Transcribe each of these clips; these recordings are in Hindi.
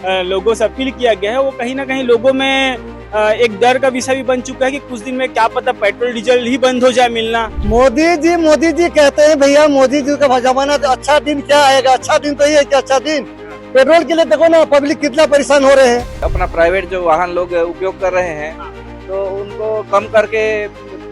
लोगों से अपील किया गया है वो कहीं ना कहीं लोगों में एक डर का विषय भी बन चुका है कि कुछ दिन में क्या पता पेट्रोल डीजल ही बंद हो जाए मिलना। मोदी जी कहते हैं भैया, मोदी जी का जमाना तो अच्छा दिन क्या आएगा, अच्छा दिन तो ये है कि अच्छा दिन पेट्रोल के लिए देखो ना पब्लिक कितना परेशान हो रहे हैं। अपना प्राइवेट जो वाहन लोग उपयोग कर रहे हैं तो उनको कम करके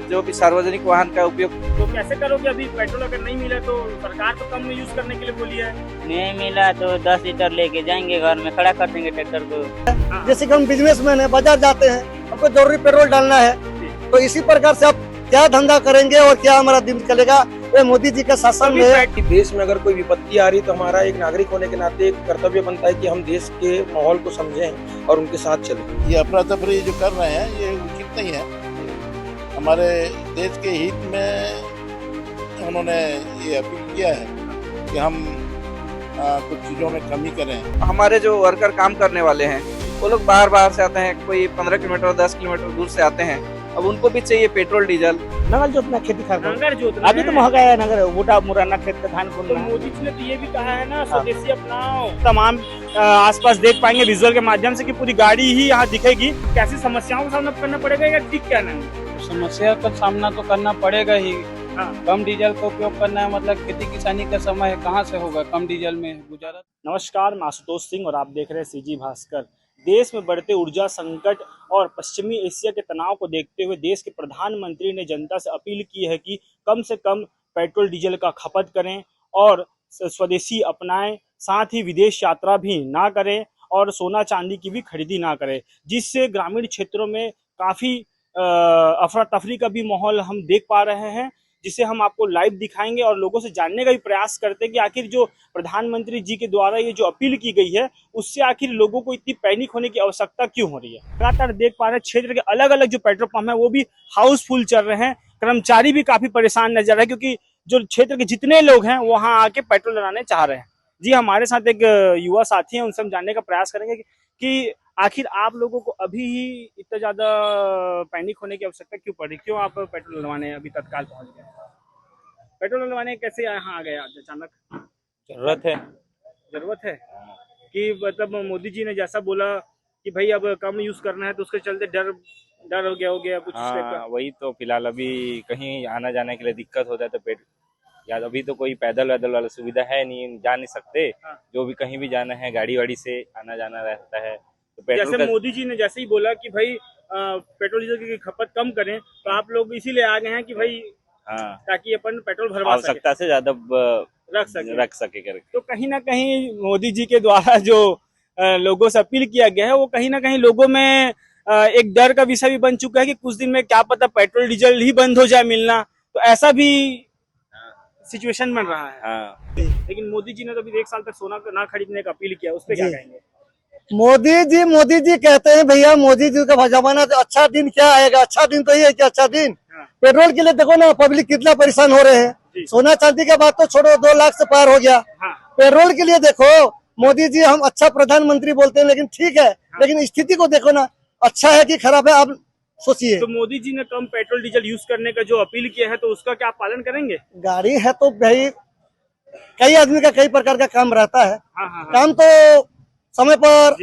जो भी सार्वजनिक वाहन का उपयोग। तो कैसे करोगे? अभी पेट्रोल अगर नहीं मिला तो सरकार तो कम में यूज करने के लिए बोली है। नहीं मिला तो 10 लीटर लेके जाएंगे, घर में खड़ा कर देंगे ट्रैक्टर को। जैसे कि हम बिजनेसमैन है, बाजार जाते हैं, हमको जरूरी पेट्रोल डालना है, तो इसी प्रकार से आप क्या धंधा करेंगे और क्या हमारा दिन चलेगा, ये मोदी जी का शासन में है। देश में अगर कोई विपत्ति आ रही तो हमारा एक नागरिक होने के नाते एक कर्तव्य बनता है कि हम देश के माहौल को समझें और उनके साथ चलें। ये अफरा तफरी जो कर रहे हैं ये उचित नहीं है। हमारे देश के हित में उन्होंने ये अपील किया है कि हम कुछ चीज़ों में कमी करें। हमारे जो वर्कर काम करने वाले हैं वो लोग बाहर से आते हैं, कोई 15 किलोमीटर 10 किलोमीटर दूर से आते हैं, अब उनको भी चाहिए पेट्रोल डीजल। नगर जोतना खेती करना, नगर जोतना अभी तो महंगा है, नगर मोटा मुराना खेत का धान तो बोलना। मोदी जी ने तो ये भी कहा है ना, स्वदेशी अपनाओ। तमाम आसपास देख पाएंगे विजुअल के माध्यम से कि पूरी गाड़ी ही यहाँ दिखेगी। कैसी समस्याओं का सामना करना पड़ेगा या ठीक क्या नहीं? समस्या का सामना तो करना पड़ेगा ही। हाँ। कम डीजल का उपयोग करना है, मतलब खेती किसानी का समय कहाँ से होगा कम डीजल में गुजारा। नमस्कार, मैं आशुतोष सिंह और आप देख रहे हैं सीजी भास्कर। देश में बढ़ते ऊर्जा संकट और पश्चिमी एशिया के तनाव को देखते हुए देश के प्रधानमंत्री ने जनता से अपील की है कि कम से कम पेट्रोल डीजल का खपत करें और स्वदेशी अपनाएं, साथ ही विदेश यात्रा भी ना करें और सोना चांदी की भी खरीदी ना करें, जिससे ग्रामीण क्षेत्रों में काफ़ी अफरा तफरी का भी माहौल हम देख पा रहे हैं, जिसे हम आपको लाइव दिखाएंगे और लोगों से जानने का भी प्रयास करते हैं कि आखिर जो प्रधानमंत्री जी के द्वारा ये जो अपील की गई है उससे आखिर लोगों को इतनी पैनिक होने की आवश्यकता क्यों हो रही है। लगातार देख पा रहे हैं क्षेत्र के अलग अलग जो पेट्रोल पंप है वो भी हाउसफुल चल रहे हैं। कर्मचारी भी काफी परेशान नजर है क्योंकि जो क्षेत्र के जितने लोग हैं वहाँ आके पेट्रोल डलाने चाह रहे हैं। जी, हमारे साथ एक युवा साथी है, उनसे हम जानने का प्रयास करेंगे कि आखिर आप लोगों को अभी ही इतना ज्यादा पैनिक होने की आवश्यकता क्यों पड़ी, क्यों आप पेट्रोल डलवाने अभी तत्काल पहुंच गए? पेट्रोल डलवाने कैसे यहाँ आ गए अचानक? जरूरत है कि मतलब मोदी जी ने जैसा बोला कि भाई अब कम यूज करना है तो उसके चलते डर हो गया कुछ। हाँ, वही तो फिलहाल अभी कहीं आना जाने के लिए दिक्कत होता है तो यार अभी तो कोई पैदल वैदल वाला सुविधा है नहीं, जा नहीं सकते। हाँ। जो भी कहीं भी जाना है गाड़ी वाड़ी से आना जाना रहता है तो जैसे मोदी जी ने जैसे ही बोला कि भाई पेट्रोल डीजल की खपत कम करें तो आप लोग इसीलिए आ गए हैं कि भाई हाँ, ताकि अपन पेट्रोल भरवा आवश्यकता से ज्यादा रख सके करके। तो कहीं ना कहीं मोदी जी के द्वारा जो लोगों से अपील किया गया है वो कहीं ना कहीं लोगों में एक डर का विषय भी बन चुका है कि कुछ दिन में क्या पता पेट्रोल डीजल ही बंद हो जाए मिलना, तो ऐसा भी सिचुएशन बन रहा है। हाँ। लेकिन मोदी जी ने तो अभी 1 साल तक सोना ना खरीदने का अपील किया, उस पर क्या कहेंगे? मोदी जी कहते हैं भैया, मोदी जी का जमाना तो अच्छा दिन क्या आएगा, अच्छा दिन तो ये है कि अच्छा दिन पेट्रोल के लिए देखो ना पब्लिक कितना परेशान हो रहे हैं। सोना चांदी के बाद तो छोड़ो, 2 लाख से पार हो गया। पेट्रोल के लिए देखो मोदी जी, हम अच्छा प्रधानमंत्री बोलते हैं लेकिन ठीक है, लेकिन स्थिति को देखो ना, अच्छा है कि खराब है आप सोचिए। तो मोदी जी ने कम पेट्रोल डीजल यूज करने का जो अपील किया है तो उसका क्या पालन करेंगे? गाड़ी है तो भाई कई आदमी का कई प्रकार का काम रहता है। काम तो समय पर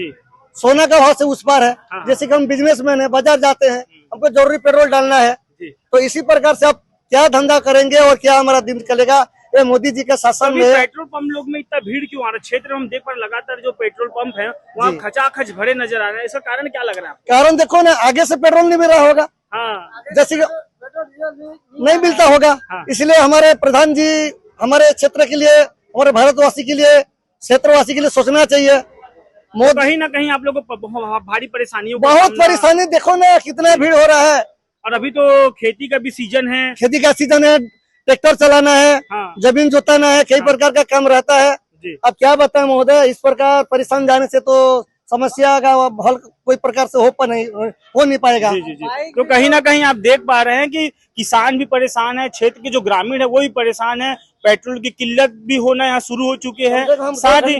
सोना का भाव से उस पार है। जैसे कि हम बिजनेसमैन है, बाजार जाते हैं, हमको जरूरी पेट्रोल डालना है, तो इसी प्रकार से आप क्या धंधा करेंगे और क्या हमारा दिन चलेगा, ये मोदी जी का शासन में। पेट्रोल पंप लोग में इतना भीड़ क्यों आ रहा है? क्षेत्र में हम देख पा रहे लगातार जो पेट्रोल पंप है वहाँ खचाखच भरे नजर आ रहे हैं, इसका कारण क्या लग रहा है? कारण देखो ना, आगे से पेट्रोल नहीं मिल रहा होगा। हाँ, जैसे नहीं मिलता होगा। इसलिए हमारे प्रधान जी हमारे क्षेत्र के लिए, हमारे भारतवासी के लिए, क्षेत्रवासी के लिए सोचना चाहिए। कहीं ना कहीं आप लोगों को भारी परेशानियों, बहुत परेशानी, देखो ना कितना भीड़ हो रहा है। और अभी तो खेती का भी सीजन है, खेती का सीजन है, ट्रैक्टर चलाना है, जमीन जोताना है, कई प्रकार का काम रहता है। अब क्या बताएं महोदय, इस प्रकार परेशान जाने से तो समस्या का हल कोई प्रकार से हो नहीं पाएगा। तो कहीं ना कहीं आप देख पा रहे हैं कि किसान भी परेशान है, क्षेत्र के जो ग्रामीण है वो भी परेशान है, पेट्रोल की किल्लत भी होना यहाँ शुरू हो चुके हैं। साथ ही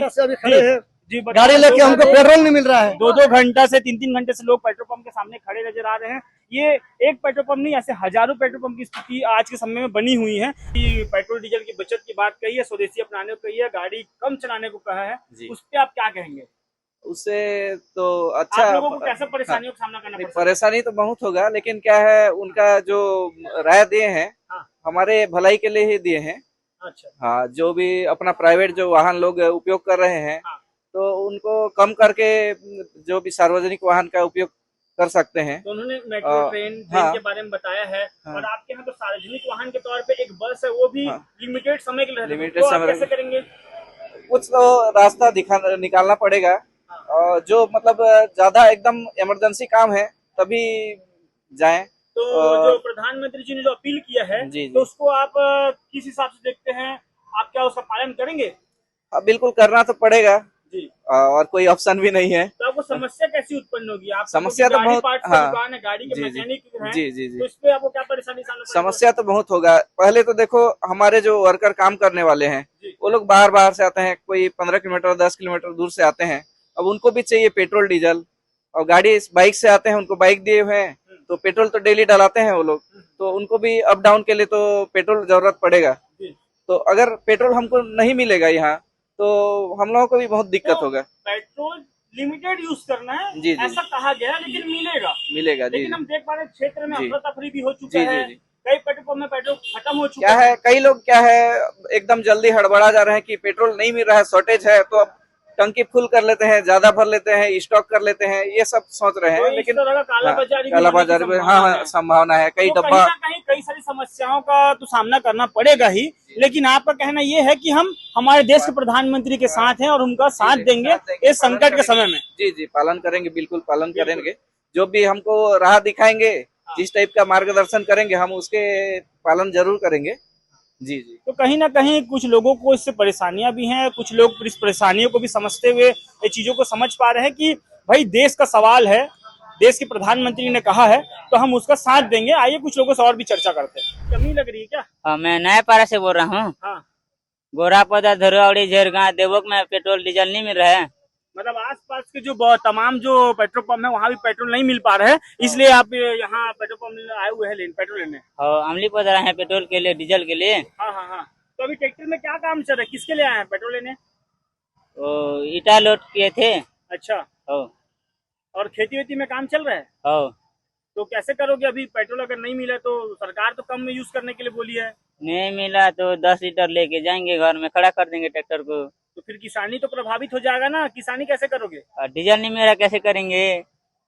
गाड़ी लेके हमको पेट्रोल नहीं मिल रहा है। 2-2 घंटा से 3-3 घंटे से लोग पेट्रोल पंप के सामने खड़े नजर आ रहे हैं। ये एक पेट्रोल पंप नहीं, ऐसे हजारों पेट्रोल पंप की स्थिति आज के समय में बनी हुई है। पेट्रोल डीजल की बचत की बात कही है, स्वदेशी अपनाने को कही है, गाड़ी कम चलाने को कहा है, उस पर आप क्या कहेंगे? उससे तो अच्छा आप लोगों को कैसे परेशानियों का सामना करना नहीं, पड़ता है? परेशानी तो बहुत होगा, लेकिन क्या है उनका जो राय दिए हैं हाँ। हमारे भलाई के लिए ही दिए हैं। अच्छा। हाँ, जो भी अपना प्राइवेट जो वाहन लोग उपयोग कर रहे हैं हाँ। तो उनको कम करके जो भी सार्वजनिक वाहन का उपयोग कर सकते हैं। तो उन्होंने मेट्रो ट्रेन हाँ। के बारे में बताया है। हाँ। और आपके यहाँ तो सार्वजनिक वाहन के तौर पे एक बस है, वो भी हाँ। लिमिटेड समय के लिए रहता है। लिमिटेड तो आप समय कैसे करेंगे? कुछ तो रास्ता निकालना पड़ेगा, और जो मतलब ज्यादा एकदम इमरजेंसी काम है तभी जाएं। तो जो प्रधानमंत्री जी ने जो अपील किया है, जी, जी। तो उसको आप किस हिसाब से देखते हैं? आप क्या उसका पालन करेंगे? हाँ, बिल्कुल करना तो पड़ेगा जी। और कोई ऑप्शन भी नहीं है। तो आपको समस्या कैसी उत्पन्न होगी? आप समस्या तो बहुत, पार्ट्स हाँ। की दुकान है, गाड़ी के जी, जी। मैकेनिक हैं, जी, जी, जी। तो इस पे आपको क्या परेशानी सामना पड़ेगी? समस्या तो बहुत होगा। पहले तो देखो हमारे जो वर्कर काम करने वाले हैं जी। वो लोग बाहर बाहर से आते हैं, कोई 15 किलोमीटर 10 किलोमीटर दूर से आते हैं। अब उनको भी चाहिए पेट्रोल डीजल, और गाड़ी बाइक से आते हैं, उनको बाइक दिए हुए हैं तो पेट्रोल तो डेली डलाते हैं वो लोग, तो उनको भी अप डाउन के लिए तो पेट्रोल जरूरत पड़ेगा। जी। तो अगर पेट्रोल हमको नहीं मिलेगा यहाँ तो हम लोगों को भी बहुत दिक्कत होगा। पेट्रोल लिमिटेड यूज करना है, जी, जी। ऐसा कहा गया, लेकिन मिलेगा जी। लेकिन हम देख पा रहे हैं क्षेत्र में जी। अफरा तफरी भी हो चुका जी, जी, है। जी। कई पेट्रोल पंप में पेट्रोल खत्म हो चुका क्या है, कई लोग क्या है एकदम जल्दी हड़बड़ा जा रहे हैं कि पेट्रोल नहीं मिल रहा है, शॉर्टेज है, तो अब टंकी फुल कर लेते हैं, ज्यादा भर लेते हैं, स्टॉक कर लेते हैं, ये सब सोच रहे तो हैं। इस लेकिन तरह का कालाबाजारी भी कालाबाजारी होने की में हाँ संभावना हाँ है। संभावना है। कई तो डब्बा कहीं ना कहीं कई सारी समस्याओं का तो सामना करना पड़ेगा ही, लेकिन आपका कहना ये है कि हम हमारे देश के प्रधानमंत्री के साथ हैं और उनका साथ देंगे इस संकट के समय में। जी जी पालन करेंगे, बिल्कुल पालन करेंगे। जो भी हमको राह दिखाएंगे, जिस टाइप का मार्गदर्शन करेंगे हम उसके पालन जरूर करेंगे। जी जी। तो कहीं ना कहीं कुछ लोगों को इससे परेशानियां भी हैं, कुछ लोग इस परेशानियों को भी समझते हुए ये चीजों को समझ पा रहे हैं कि भाई देश का सवाल है, देश के प्रधानमंत्री ने कहा है तो हम उसका साथ देंगे। आइए कुछ लोगों से और भी चर्चा करते हैं। कमी लग रही है क्या? हाँ, मैं नयापाड़ा से बोल रहा हूँ। हाँ। गोरापदा, धरौड़ी, झेरगांव, देवोक में पेट्रोल डीजल नहीं मिल रहा है। मतलब आसपास के जो तमाम जो पेट्रोल पंप है वहाँ भी पेट्रोल नहीं मिल पा रहा है, इसलिए आप यहाँ पेट्रोल पंप आए हुए हैं पेट्रोल लेने। और अमली पद रहे हैं पेट्रोल के लिए, डीजल के लिए। हाँ हाँ हाँ। तो अभी ट्रैक्टर में क्या काम चल रहा है, किसके लिए आए हैं पेट्रोल लेने? तो ईटा लोड किए थे। अच्छा। और खेती वेती में काम चल रहा है? तो कैसे करोगे? अभी पेट्रोल अगर नहीं मिला तो सरकार तो कम में यूज करने के लिए बोली है। नहीं मिला तो 10 लीटर लेके जाएंगे, घर में खड़ा कर देंगे ट्रैक्टर को। तो फिर किसानी तो प्रभावित हो जाएगा ना, किसानी कैसे करोगे? और डीजल नहीं मिला कैसे करेंगे?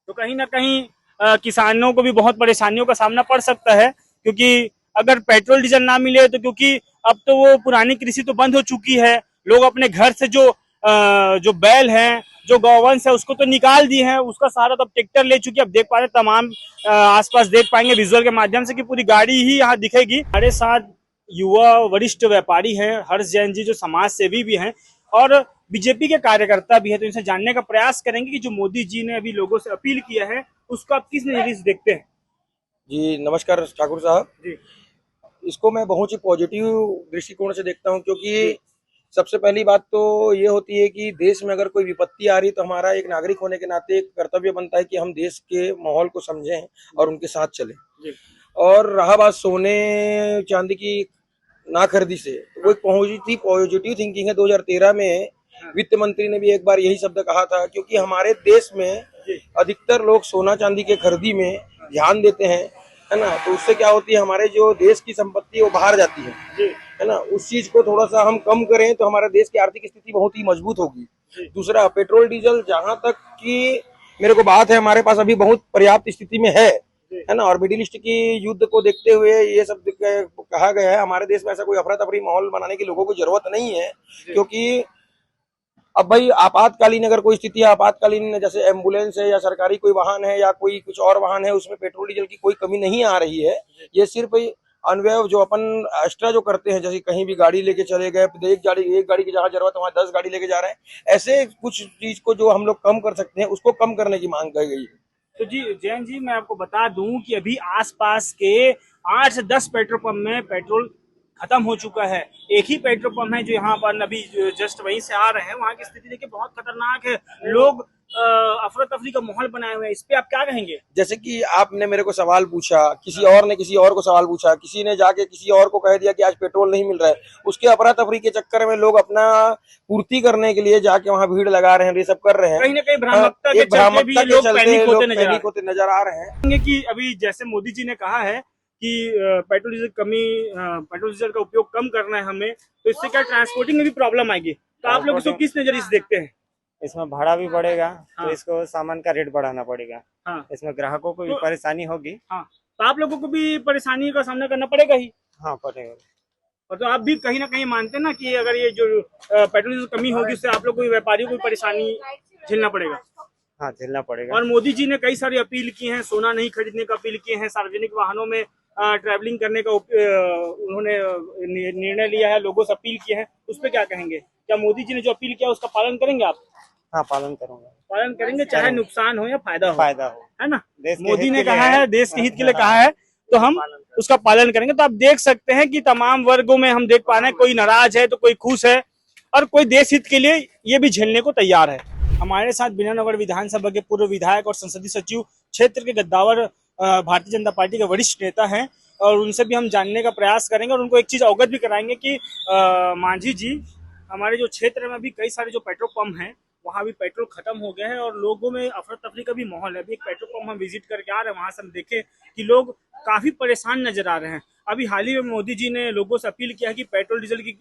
तो कहीं ना कहीं किसानों को भी बहुत परेशानियों का सामना पड़ सकता है, क्योंकि अगर पेट्रोल डीजल ना मिले तो, क्योंकि अब तो वो पुरानी कृषि तो बंद हो चुकी है, लोग अपने घर से जो बैल हैं, जो गौवंश है, उसको तो निकाल दिए हैं, उसका सहारा तो अब ट्रैक्टर ले चुकी है। अब देख पा रहे तमाम आसपास देख पाएंगे विजुअल के माध्यम से कि पूरी गाड़ी ही यहाँ दिखेगी। हमारे साथ युवा वरिष्ठ व्यापारी हैं हर्ष जैन जी, जो समाज सेवी भी हैं और बीजेपी के कार्यकर्ता भी है। तो इनसे जानने का प्रयास करेंगे कि जो मोदी जी ने अभी लोगों से अपील किया है उसको आप किस नजरिए से देखते हैं? जी नमस्कार ठाकुर साहब जी। इसको मैं बहुत ही पॉजिटिव दृष्टिकोण से देखता हूं, क्योंकि सबसे पहली बात तो ये होती है कि देश में अगर कोई विपत्ति आ रही तो हमारा एक नागरिक होने के नाते एक कर्तव्य बनता है कि हम देश के माहौल को समझें और उनके साथ चलें। और रहा बात सोने चांदी की ना खरीदी से, वो एक पॉजिटिव थिंकिंग है। 2013 में वित्त मंत्री ने भी एक बार यही शब्द कहा था, क्योंकि हमारे देश में अधिकतर लोग सोना चांदी के खरीदी में ध्यान देते हैं, है ना। तो उससे क्या होती है, हमारे जो देश की संपत्ति वो बाहर जाती है ना। उस चीज को थोड़ा सा हम कम करें तो हमारे देश की आर्थिक स्थिति बहुत ही मजबूत होगी। दूसरा, पेट्रोल डीजल जहां तक कि मेरे को बात है, हमारे पास अभी बहुत पर्याप्त स्थिति में है ना। और मिडिल ईस्ट की युद्ध को देखते हुए ये सब कहा गया है, हमारे देश में ऐसा कोई अफरा तफरी माहौल बनाने की लोगों को जरूरत नहीं है, क्योंकि अब भाई आपातकालीन अगर कोई स्थिति है, आपातकालीन जैसे एम्बुलेंस है या सरकारी कोई वाहन है या कोई कुछ और वाहन है, उसमें पेट्रोल डीजल की कोई कमी नहीं आ रही है। ये सिर्फ अनव्यय जो अपन एक्स्ट्रा जो करते हैं, जैसे कहीं भी गाड़ी लेके चले गए, एक गाड़ी की जहाँ जरूरत है वहाँ 10 गाड़ी लेके जा रहे हैं, ऐसे कुछ चीज को जो हम लोग कम कर सकते हैं उसको कम करने की मांग की गई है। तो जी जैन जी, मैं आपको बता दूं कि अभी आसपास के 8 से 10 पेट्रोल पंप में पेट्रोल खत्म हो चुका है। एक ही पेट्रोल पंप है जो यहाँ पर अभी जस्ट वहीं से आ रहे हैं, वहाँ की स्थिति देखिए बहुत खतरनाक है। लोग अफरा तफरी का माहौल बनाए हुए हैं, इस पे आप क्या कहेंगे? जैसे कि आपने मेरे को सवाल पूछा, किसी और ने किसी और को सवाल पूछा, किसी ने जाके किसी और को कह दिया कि आज पेट्रोल नहीं मिल रहा है, उसके अफरा तफरी के चक्कर में लोग अपना पूर्ति करने के लिए जाके वहां भीड़ लगा रहे हैं, ये सब कर रहे हैं। कहीं ना कहीं भ्रामकता के चलते भी लोग पैनिक होते नजर आ रहे हैं। कि अभी जैसे मोदी जी ने कहा है कि पेट्रोल डीजल का उपयोग कम करना है हमें, तो इससे क्या ट्रांसपोर्टिंग में भी प्रॉब्लम आएगी, तो आप लोग इसको किस नजरिए से देखते हैं? इसमें भाड़ा भी बढ़ेगा। हाँ। तो इसको सामान का रेट बढ़ाना पड़ेगा। हाँ। इसमें ग्राहकों को भी तो- परेशानी होगी। हाँ, तो आप लोगों को भी परेशानी का सामना करना पड़ेगा ही। हाँ, पड़ेगा। और तो आप भी कहीं ना कहीं मानते हैं ना कि अगर ये जो पेट्रोल डीजल कमी होगी, उससे आप लोग को व्यापारियों को भी परेशानी झेलना पड़ेगा। हाँ, झेलना पड़ेगा। और मोदी जी ने कई सारी अपील की हैं, सोना नहीं खरीदने का अपील किए हैं, सार्वजनिक वाहनों में ट्रैवलिंग करने का उन्होंने निर्णय लिया है, लोगों से अपील की है, उस पर क्या कहेंगे? क्या मोदी जी ने जो अपील किया उसका पालन करेंगे आप? हाँ, पालन करूंगा। पालन करेंगे, चाहे नुकसान हो या फायदा हो, है ना? देश के मोदी हित ने के लिए कहा है, देश के हित के लिए कहा है, तो हम उसका पालन करेंगे। तो आप देख सकते हैं कि तमाम वर्गों में हम देख पा रहे हैं, कोई नाराज है तो कोई खुश है, और कोई देश हित के लिए ये भी झेलने को तैयार है। हमारे साथ बीनानगर विधानसभा के पूर्व विधायक और संसदीय सचिव क्षेत्र के गद्दावर भारतीय जनता पार्टी के वरिष्ठ नेता हैं, और उनसे भी हम जानने का प्रयास करेंगे और उनको एक चीज अवगत भी कराएंगे कि मांझी जी, हमारे जो क्षेत्र में भी कई सारे जो पेट्रोल पंप हैं वहाँ भी पेट्रोल खत्म हो गया है और लोगों में अफरा तफरी का भी माहौल है। अभी एक पेट्रोल पंप हम विजिट करके आ रहे हैं, वहाँ से हम देखे कि लोग काफी परेशान नजर आ रहे हैं। अभी हाल ही में मोदी जी ने लोगों से अपील किया है कि पेट्रोल डीजल की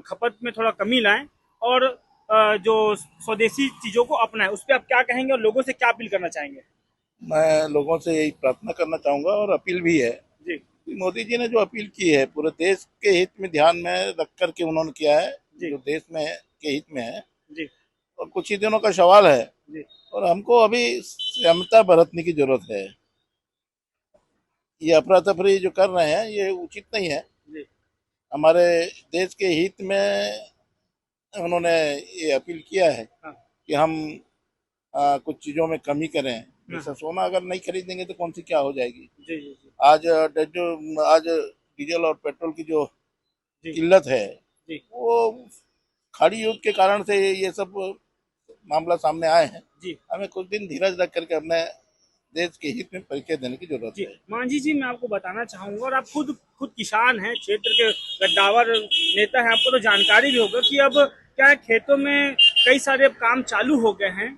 खपत में थोड़ा कमी लाएं और जो स्वदेशी चीजों को अपनाएं। उस पर आप क्या कहेंगे और लोगों से क्या अपील करना चाहेंगे? मैं लोगों से यही प्रार्थना करना चाहूंगा और अपील भी है जी। कि मोदी जी ने जो अपील की है पूरे देश के हित में ध्यान में रख करके उन्होंने किया है, जो देश में के हित में है जी। और कुछ ही दिनों का सवाल है जी। और हमको अभी संयमता बरतने की जरूरत है। ये अफरा तफरी जो कर रहे हैं ये उचित नहीं है। जी। हमारे देश के हित में उन्होंने ये अपील किया है कि हम कुछ चीजों में कमी करें। जैसे सोना अगर नहीं खरीदेंगे तो कौन सी क्या हो जाएगी। जी जी जी। आज डीजल और पेट्रोल की जो किल्लत है वो खाड़ी युद्ध के कारण से ये सब मामला सामने आए हैं। जी। हमें कुछ दिन धीरज रख करके अपने देश के हित में परिचय देने की जरूरत है। मांझी जी, मैं आपको बताना चाहूंगा, और आप खुद किसान हैं, क्षेत्र के गद्दावर नेता हैं, आपको तो जानकारी भी होगा कि अब क्या है, खेतों में कई सारे काम चालू हो गए हैं।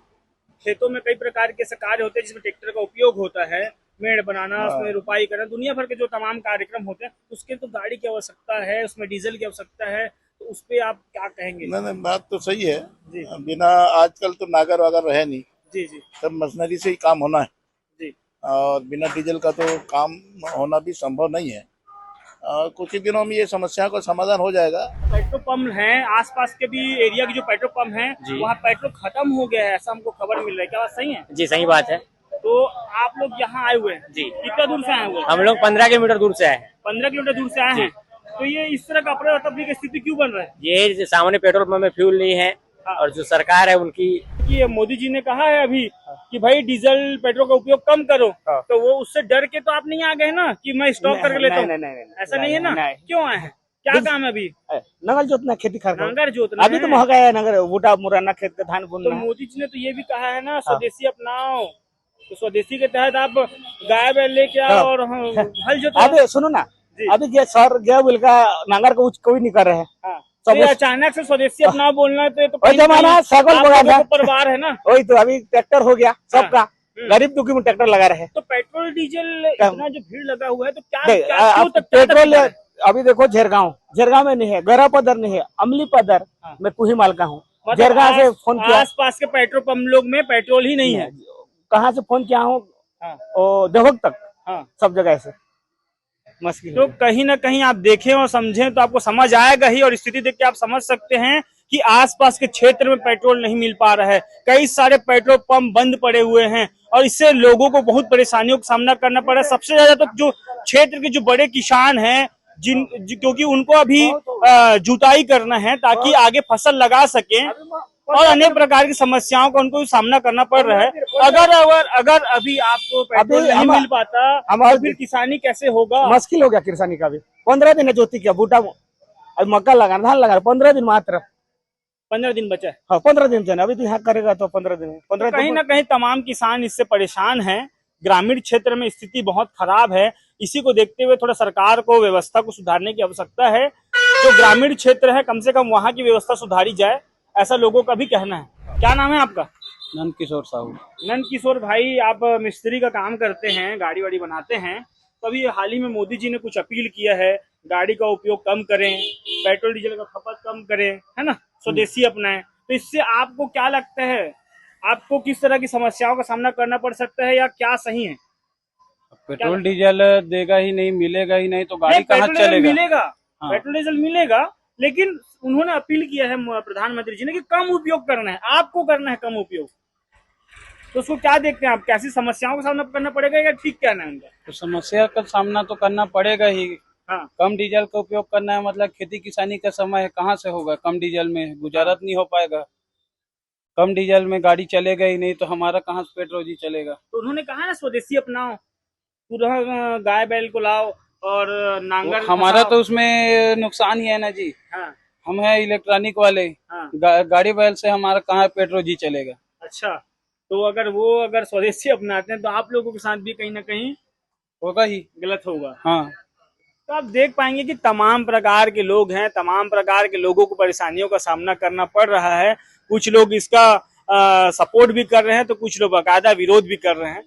खेतों में कई प्रकार के ऐसे कार्य होते हैं जिसमें ट्रैक्टर का उपयोग होता है, मेड़ बनाना, उसमें रुपाई करना, दुनिया भर के जो तमाम कार्यक्रम होते हैं उसके तो गाड़ी की आवश्यकता है, उसमें डीजल की आवश्यकता है। तो उस पे आप क्या कहेंगे? नहीं, बात तो सही है जी। बिना आजकल तो नागर वागर रहे नहीं। जी जी। सब मशीनरी से ही काम होना है जी। और बिना डीजल का तो काम होना भी संभव नहीं है। कुछ ही दिनों में ये समस्या का समाधान हो जाएगा। पेट्रोल पंप हैं, आसपास के भी एरिया के जो पेट्रोल पंप हैं वहाँ पेट्रोल खत्म हो गया है, ऐसा हमको खबर मिल रहा है, क्या बात सही है? जी, सही बात है। तो आप लोग यहाँ आए हुए हैं जी। कितना दूर से आए हुए हैं? हम लोग 15 किलोमीटर दूर से आए हैं। 15 किलोमीटर दूर से आए हैं। तो ये इस तरह का अफरा तफरी की स्थिति क्यों बन रहा है? ये सामने पेट्रोल पंप में फ्यूल नहीं है और जो सरकार है उनकी, ये मोदी जी ने कहा है अभी कि भाई डीजल पेट्रोल का उपयोग कम करो, तो वो उससे डर के तो आप नहीं आ गए ना कि मैं स्टॉक करके लेता हूँ? ऐसा नहीं है ना? क्यों आए हैं? क्या काम है अभी? नगर जोतना, खेती करना, नगर जोतना अभी तो महंगा है। नगर बूटा मुराना खेत का धान तो बुनना। मोदी जी ने तो ये भी कहा है ना, स्वदेशी अपनाओ। तो स्वदेशी के तहत आप गाय बैल लेके आओ और हल जोतो। अभी सुनो ना, अभी ये सर गया बिल का नांगर को कोई नहीं कर रहे हैं। तो अचानक से स्वदेशी अपना बोलना तो जमाना सकल परिवार है ना। वही तो अभी ट्रैक्टर हो गया सबका, गरीब दुखी में ट्रैक्टर लगा रहे हैं। तो पेट्रोल डीजल इतना जो भीड़ लगा हुआ है तो क्या पेट्रोल अभी देखो झेरगांव में नहीं है, गरा पदर नहीं है, अमली पदर मैं कुहीमाल का हूँ। झेरगांव से फोन किया, आस पास के पेट्रोल पंप लोग में पेट्रोल ही नहीं है। कहाँ से फोन किया हूँ, देवक तक, सब जगह से मुश्किल। तो कहीं ना कहीं आप देखें और समझें तो आपको समझ आएगा ही, और स्थिति देख के आप समझ सकते हैं कि आसपास के क्षेत्र में पेट्रोल नहीं मिल पा रहा है। कई सारे पेट्रोल पंप बंद पड़े हुए हैं और इससे लोगों को बहुत परेशानियों का सामना करना पड़ रहा है। सबसे ज्यादा तो जो क्षेत्र के जो बड़े किसान हैं, क्योंकि उनको अभी जुताई करना है ताकि आगे फसल लगा सके, और अनेक प्रकार की समस्याओं का उनको सामना करना पड़ रहा है। अगर अभी आपको पेट्रोल नहीं मिल पाता तो फिर किसानी कैसे होगा? मुश्किल हो गया किसानी का भी। 15 दिन है ज्योति किया, बूटा मक्का लगा, धान लगा, 15 दिन मात्र। 15 दिन बचा है। हाँ 15 दिन से ना, अभी तो यहाँ करेगा तो 15 दिन, 15 कहीं ना कहीं तमाम किसान इससे परेशान हैं। ग्रामीण क्षेत्र में स्थिति बहुत खराब है। इसी को देखते हुए थोड़ा सरकार को व्यवस्था को सुधारने की आवश्यकता है। जो ग्रामीण क्षेत्र है कम से कम वहां की व्यवस्था सुधारी जाए, ऐसा लोगों का भी कहना है। क्या नाम है आपका? नंद किशोर साहू। नंद किशोर भाई, आप मिस्त्री का काम करते हैं, गाड़ी वाड़ी बनाते हैं, तो अभी हाल ही में मोदी जी ने कुछ अपील किया है, गाड़ी का उपयोग कम करें, पेट्रोल डीजल का खपत कम करें, है ना, स्वदेशी अपनाएं। तो इससे आपको क्या लगता है, आपको किस तरह की समस्याओं का सामना करना पड़ सकता है या क्या सही है? पेट्रोल डीजल देगा ही नहीं, मिलेगा ही नहीं तो गाड़ी नहीं, कहाँ पेट्रोल डीजल चलेगा? मिलेगा, हाँ। पेट्रोल डीजल मिलेगा, लेकिन उन्होंने अपील किया है प्रधानमंत्री जी ने कि कम उपयोग करना है, आपको करना है कम उपयोग। तो उसको क्या देखते हैं आप, कैसी समस्याओं का सामना करना पड़ेगा या ठीक कहना है उनका? तो समस्या का सामना तो करना पड़ेगा ही। हाँ। कम डीजल का उपयोग करना है, मतलब खेती किसानी का समय है, कहाँ से होगा? कम डीजल में गुजारत नहीं हो पाएगा। कम डीजल में गाड़ी चलेगा ही नहीं तो हमारा कहाँ से पेट्रोल जी चलेगा? तो उन्होंने कहा ना स्वदेशी अपनाओ, पूरा गाय बैल को लाओ और नांगर हमारा फंसाओ। तो उसमें नुकसान ही है ना जी। हाँ। हम है इलेक्ट्रॉनिक वाले। हाँ। गाड़ी बैल से हमारा कहाँ पेट्रोल जी चलेगा? अच्छा, तो अगर स्वदेशी अपनाते हैं तो आप लोगों के साथ भी कहीं ना कहीं होगा ही, गलत होगा। हाँ। तो आप देख पाएंगे कि तमाम प्रकार के लोग हैं, तमाम प्रकार के लोगों को परेशानियों का सामना करना पड़ रहा है। कुछ लोग इसका सपोर्ट भी कर रहे हैं तो कुछ लोग बाकायदा विरोध भी कर रहे हैं।